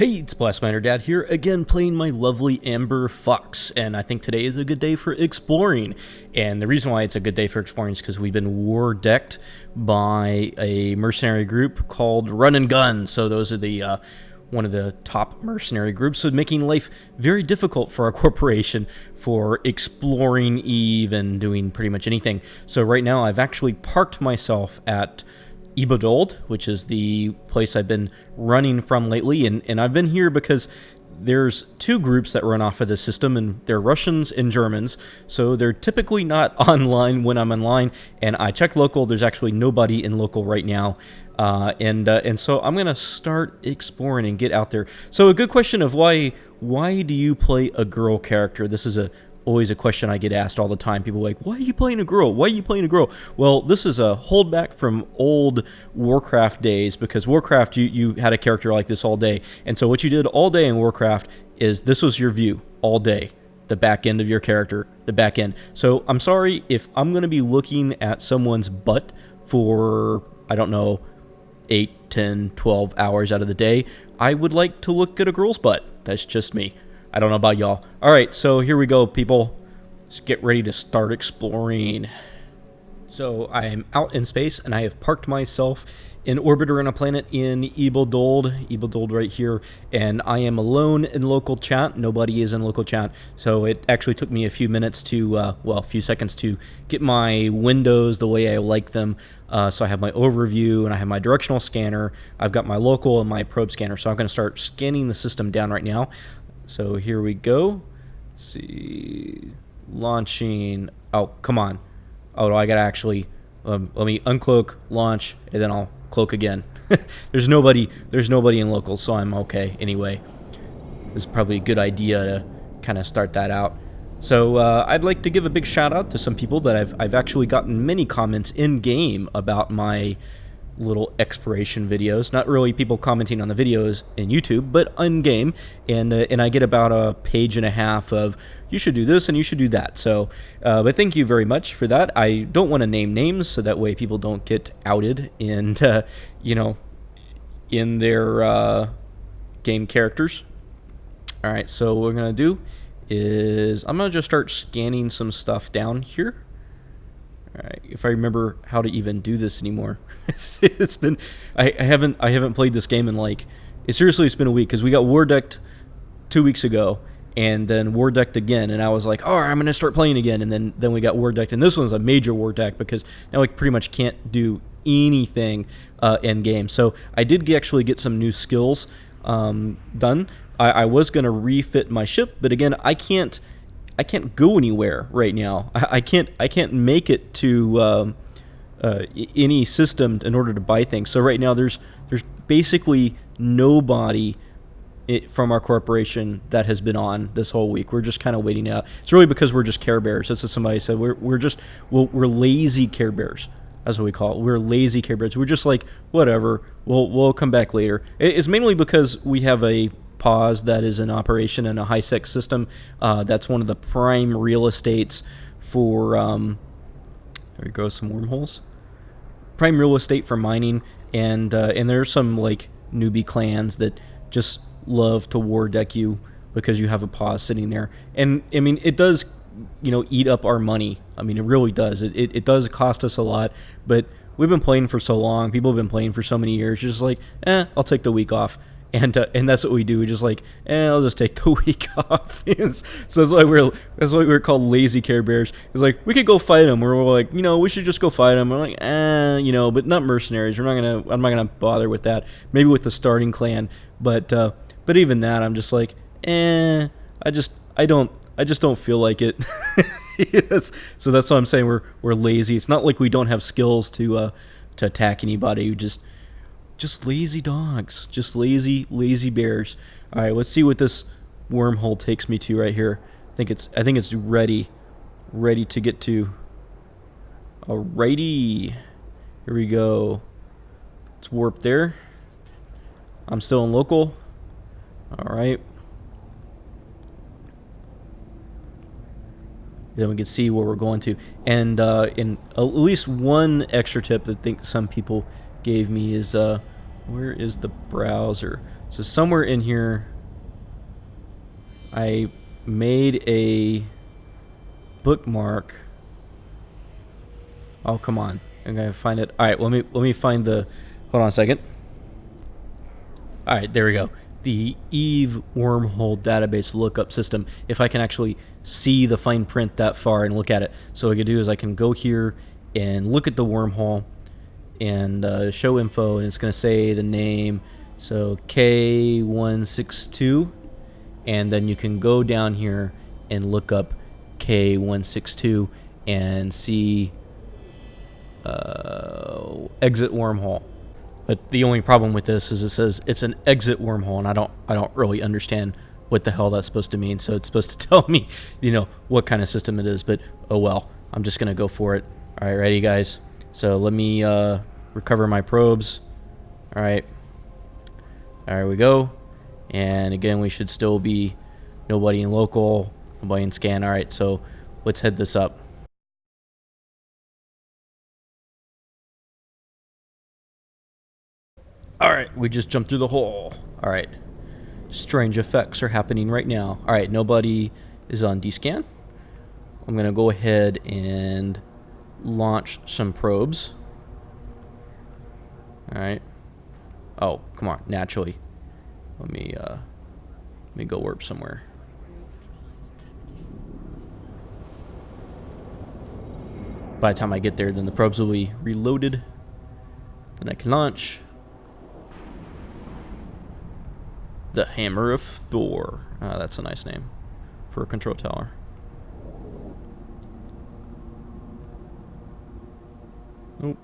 Hey, it's Blastminer Dad here, again playing my lovely Amber Fox, and I think today is a good day for exploring. And the reason why it's a good day for exploring is because we've been war decked by a mercenary group called Run and Gun. So those are the one of the top mercenary groups, so making life very difficult for our corporation for exploring Eve and doing pretty much anything. So right now I've actually parked myself at Ibodold, which is the place I've been running from lately, and I've been here because there's two groups that run off of the system, and they're Russians and Germans, so they're typically not online when I'm online, and I checked local. There's actually nobody in local right now, and so I'm gonna start exploring and get out there. So a good question of why do you play a girl character? This is always a question I get asked all the time. People are like, why are you playing a girl? Why are you playing a girl? Well, this is a holdback from old Warcraft days, because Warcraft, you had a character like this all day. And so what you did all day in Warcraft is this was your view all day. The back end of your character, the back end. So I'm sorry if I'm going to be looking at someone's butt for, I don't know, 8, 10, 12 hours out of the day. I would like to look at a girl's butt. That's just me. I don't know about y'all. All right, so here we go, people. Let's get ready to start exploring. So I am out in space, and I have parked myself in orbit around a planet in Ibodold right here, and I am alone in local chat. Nobody is in local chat, so it actually took me a few minutes to, well, a few seconds to get my windows the way I like them. So I have my overview, and I have my directional scanner. I've got my local and my probe scanner, so I'm going to start scanning the system down right now. So here we go. Let's see, launching. Oh, come on. Oh, I gotta actually let me uncloak, launch, and then I'll cloak again. There's nobody in local, so I'm okay anyway. This is probably a good idea to kind of start that out. So I'd like to give a big shout out to some people that I've actually gotten many comments in game about my little exploration videos. Not really people commenting on the videos in YouTube, but on game, and I get about a page and a half of you should do this and you should do that. So but thank you very much for that. I don't want to name names, so that way people don't get outed and you know, in their game characters. All right, so what we're gonna do is I'm gonna just start scanning some stuff down here. Alright, if I remember how to even do this anymore. It's been, I haven't played this game in like, it's been a week, because we got war decked 2 weeks ago, and then war decked again, and I was like, oh, I'm gonna start playing again, and then we got war decked, and this one's a major war deck, because now we pretty much can't do anything end game. So I did actually get some new skills done. I was gonna refit my ship, but again, I can't go anywhere right now. I can't make it to any system in order to buy things. So right now there's basically nobody from our corporation that has been on this whole week. We're just kind of waiting out. It's really because we're just Care Bears. That's what somebody said. We're lazy Care Bears. That's what we call it. We're lazy Care Bears. We're just like, whatever. We'll come back later. It's mainly because we have a pause that is in operation in a high-sec system. That's one of the prime real estates for there we go, some wormholes. Prime real estate for mining, and there's some like newbie clans that just love to war deck you because you have a pause sitting there. And I mean, it does, you know, eat up our money. I mean, it really does. It does cost us a lot, but we've been playing for so long. People have been playing for so many years. You're just like, I'll take the week off. And that's what we do. We just like, I'll just take the week off. So that's why we're called lazy Care Bears. It's like, we could go fight them. We're like, you know, we should just go fight them. We're like, you know, but not mercenaries. I'm not gonna bother with that. Maybe with the starting clan, but even that, I'm just like, I just don't feel like it. So that's why I'm saying we're lazy. It's not like we don't have skills to attack anybody. We just lazy dogs, just lazy bears. All right, let's see what this wormhole takes me to right here. I think it's ready to get to. Alrighty, here we go. Let's warp there. I'm still in local. All right. Then we can see where we're going to, and in at least one extra tip that I think some people gave me is where is the browser? So somewhere in here, I made a bookmark. Oh, come on. I'm gonna find it. All right, let me find the. Hold on a second. All right, there we go. The Eve wormhole database lookup system. If I can actually see the fine print that far and look at it, so what I can do is I can go here and look at the wormhole and show info, and it's gonna say the name. So K162, and then you can go down here and look up K162 and see exit wormhole. But the only problem with this is it says it's an exit wormhole, and I don't really understand what the hell that's supposed to mean. So it's supposed to tell me, what kind of system it is. But oh well, I'm just gonna go for it. All right, ready, guys? So let me recover my probes. All right, there we go. And again, we should still be nobody in local, nobody in scan. All right, so let's head this up. Alright, we just jumped through the hole. Alright. Strange effects are happening right now. Alright, nobody is on D-scan. I'm going to go ahead and launch some probes. Alright. Oh, come on, naturally. Let me go warp somewhere. By the time I get there, then the probes will be reloaded. Then I can launch. The Hammer of Thor. That's a nice name for a control tower. Nope.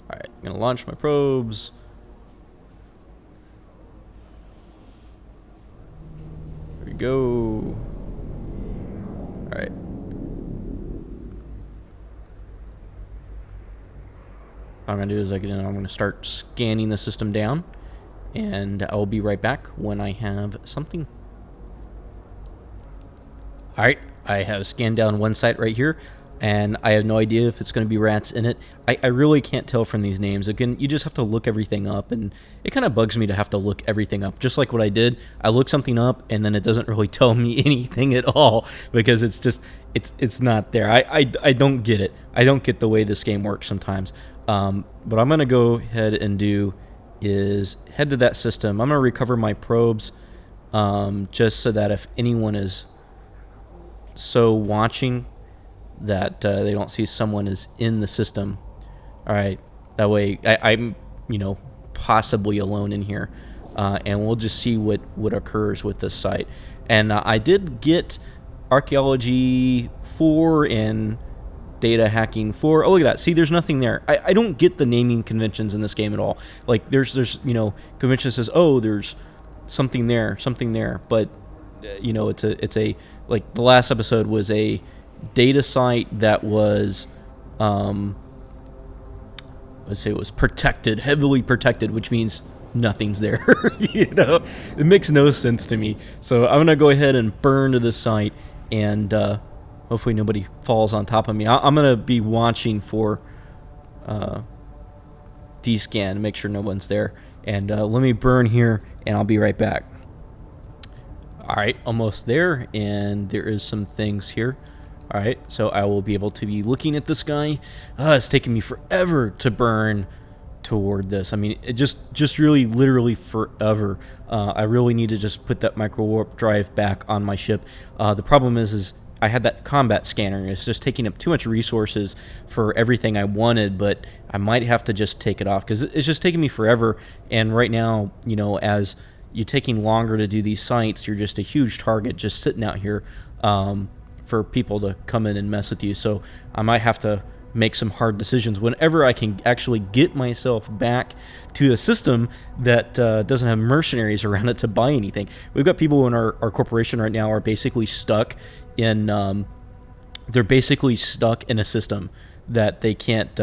Alright, I'm gonna launch my probes. There we go. Alright. What I'm gonna do is I'm gonna start scanning the system down, and I'll be right back when I have something. Alright, I have scanned down one site right here, and I have no idea if it's going to be rats in it. I really can't tell from these names. Again, you just have to look everything up, and it kind of bugs me to have to look everything up. Just like what I did, I look something up, and then it doesn't really tell me anything at all, because it's just, it's not there. I don't get it. I don't get the way this game works sometimes. What I'm going to go ahead and do is head to that system. I'm going to recover my probes, just so that if anyone is watching that they don't see someone is in the system. All right, that way I'm possibly alone in here, and we'll just see what occurs with this site. And I did get archaeology 4 and data hacking 4. Oh, look at that. See, there's nothing there. I don't get the naming conventions in this game at all. Like there's convention says, oh, there's something there, but it's a like the last episode was a data site that was let's say it was protected, heavily protected, which means nothing's there. It makes no sense to me. So I'm gonna go ahead and burn to this site, and hopefully nobody falls on top of me. I'm gonna be watching for D-scan to make sure no one's there, and let me burn here, and I'll be right back. Alright, almost there, and there is some things here. Alright, so I will be able to be looking at this guy. It's taking me forever to burn toward this. I mean, it just really literally forever. I really need to just put that micro warp drive back on my ship. The problem is I had that combat scanner. It's just taking up too much resources for everything I wanted, but I might have to just take it off because it's just taking me forever. And right now, as you're taking longer to do these sites, you're just a huge target just sitting out here for people to come in and mess with you. So I might have to make some hard decisions whenever I can actually get myself back to a system that doesn't have mercenaries around it to buy anything. We've got people in our corporation right now are basically stuck in they're basically stuck in a system that they can't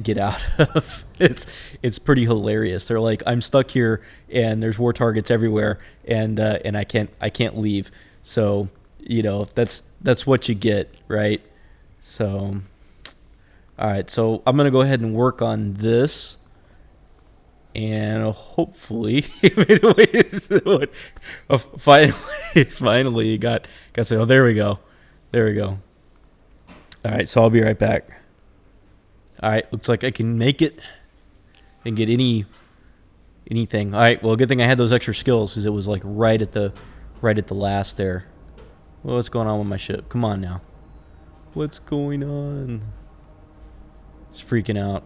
get out of. It's pretty hilarious. They're like, I'm stuck here and there's war targets everywhere, and I can't leave. So that's what you get, right? So all right, so I'm gonna go ahead and work on this. And hopefully, finally got say, oh, there we go. There we go. All right, so I'll be right back. All right, looks like I can make it and get anything. All right, well, good thing I had those extra skills because it was like right at the last there. Well, what's going on with my ship? Come on now. What's going on? It's freaking out.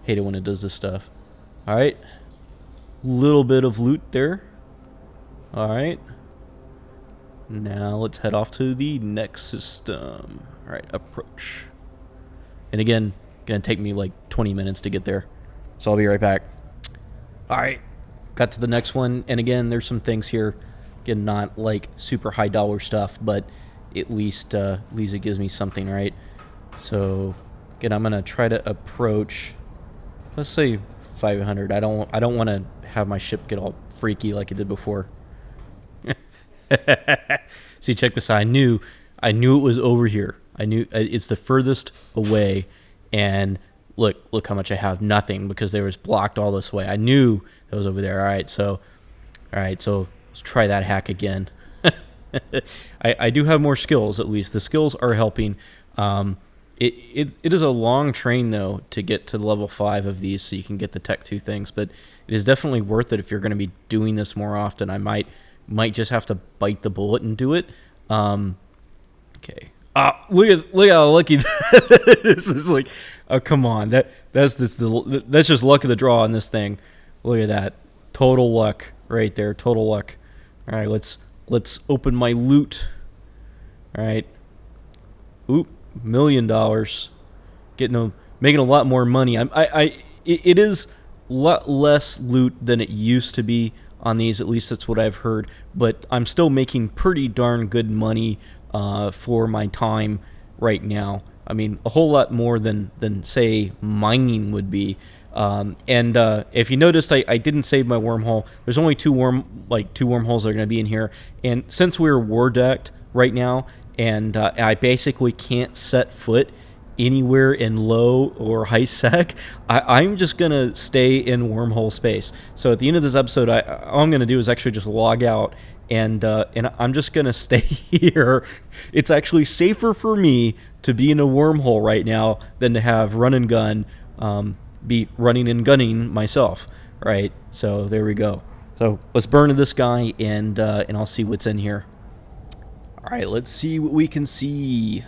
Hate it when it does this stuff. All right, little bit of loot there. All right, now let's head off to the next system. All right, approach. And again, gonna take me like 20 minutes to get there, so I'll be right back. All right, got to the next one, and again, there's some things here. Again, not like super high dollar stuff, but at least it gives me something, right? So again, I'm gonna try to approach. Let's say 500. I don't want to have my ship get all freaky like it did before. See, check this out. I knew it was over here. I knew it's the furthest away, and look how much I have. Nothing, because they was blocked all this way. I knew that was over there. All right, so let's try that hack again. I do have more skills, at least. The skills are helping. It is a long train, though, to get to level 5 of these, so you can get the Tech 2 things, but it is definitely worth it if you're going to be doing this more often. I might just have to bite the bullet and do it. Okay. Look how lucky this is. Like, oh, come on. That's just luck of the draw on this thing. Look at that. Total luck right there. Total luck. All right, let's open my loot. All right. Oop. $1 million, making a lot more money. It is a lot less loot than it used to be on these. At least that's what I've heard. But I'm still making pretty darn good money for my time right now. I mean, a whole lot more than say mining would be. If you noticed, I didn't save my wormhole. There's only two wormholes that are going to be in here. And since we're war decked right now, and I basically can't set foot anywhere in low or high sec, I'm just going to stay in wormhole space. So at the end of this episode, all I'm going to do is actually just log out, and I'm just going to stay here. It's actually safer for me to be in a wormhole right now than to have run and gun, be running and gunning myself, right? So there we go. So let's burn this guy, and I'll see what's in here. All right, let's see what we can see.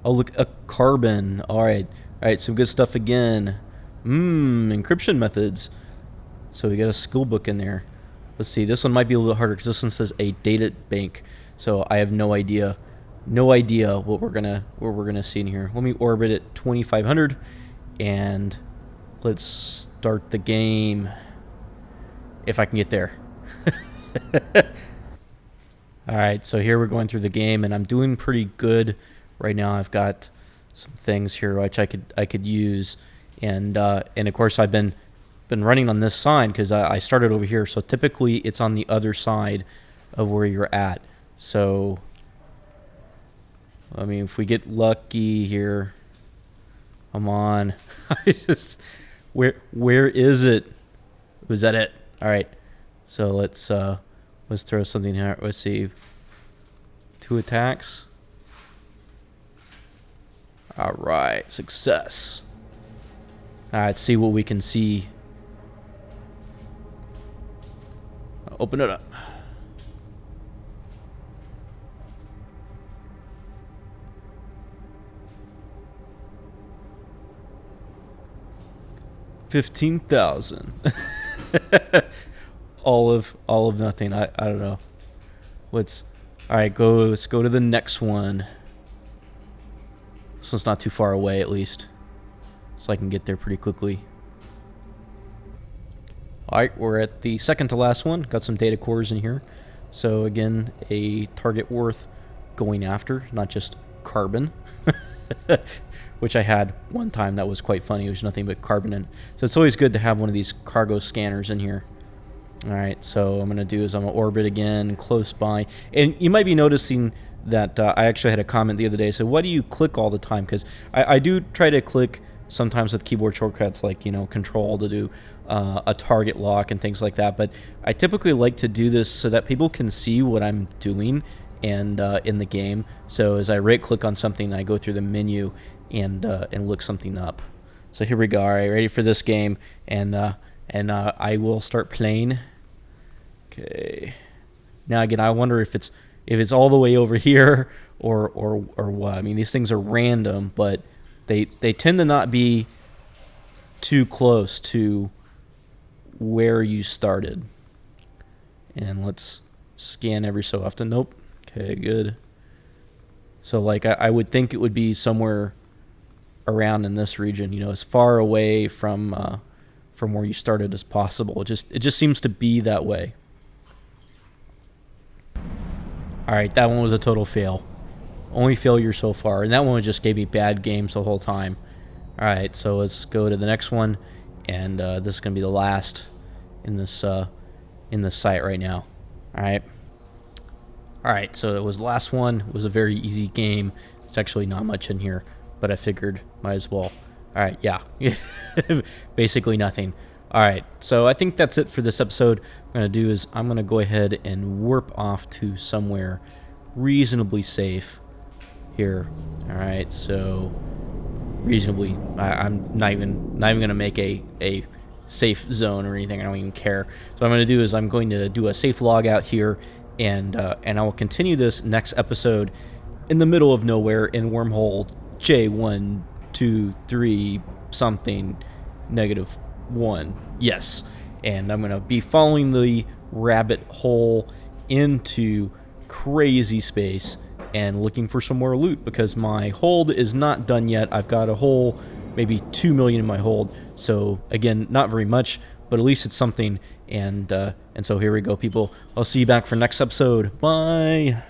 Oh, look, a carbon. All right, some good stuff again. Encryption methods. So we got a skill book in there. Let's see. This one might be a little harder because this one says a data bank. So I have no idea what we're gonna see in here. Let me orbit at 2500, and let's start the game. If I can get there. All right, so here we're going through the game, and I'm doing pretty good right now. I've got some things here which I could use, and of course I've been running on this side because I started over here. So typically it's on the other side of where you're at. So I mean, if we get lucky here, come on. Where is it? Was that it? All right, so let's throw something here. Let's see. 2 attacks. All right, success. All right, let's see what we can see. Open it up. $15,000. all of nothing. I don't know. Let's go to the next one. This one's not too far away, at least, so I can get there pretty quickly. All right, we're at the second to last one. Got some data cores in here. So again, a target worth going after, not just carbon. Which I had one time that was quite funny. It was nothing but carbon in. So it's always good to have one of these cargo scanners in here. All right, so I'm going to do is I'm going to orbit again close by. And you might be noticing that I actually had a comment the other day. So why do you click all the time? Because I do try to click sometimes with keyboard shortcuts like, Control to do a target lock and things like that. But I typically like to do this so that people can see what I'm doing and in the game. So as I right-click on something, I go through the menu and look something up. So here we go. All right, ready for this game, and I will start playing. Okay. Now again, I wonder if it's all the way over here or what. I mean, these things are random, but they tend to not be too close to where you started. And let's scan every so often. Nope. Okay, good. So like I would think it would be somewhere around in this region, you know, as far away from where you started as possible. It just seems to be that way. All right, that one was a total fail. Only failure so far, and that one just gave me bad games the whole time. All right, so let's go to the next one, and this is gonna be the last in this site right now. All right. So it was the last one. It was a very easy game. It's actually not much in here, but I figured might as well. All right, yeah, basically nothing. All right, so I think that's it for this episode. What I'm gonna do is I'm gonna go ahead and warp off to somewhere reasonably safe here. All right, so reasonably, I'm not even gonna make a safe zone or anything. I don't even care. So what I'm gonna do is I'm going to do a safe log out here, and I will continue this next episode in the middle of nowhere in wormhole J123 something -1. Yes, and I'm gonna be following the rabbit hole into crazy space and looking for some more loot, because my hold is not done yet. I've got a whole maybe 2 million in my hold, so again, not very much, but at least it's something. And so here we go, people. I'll see you back for next episode. Bye.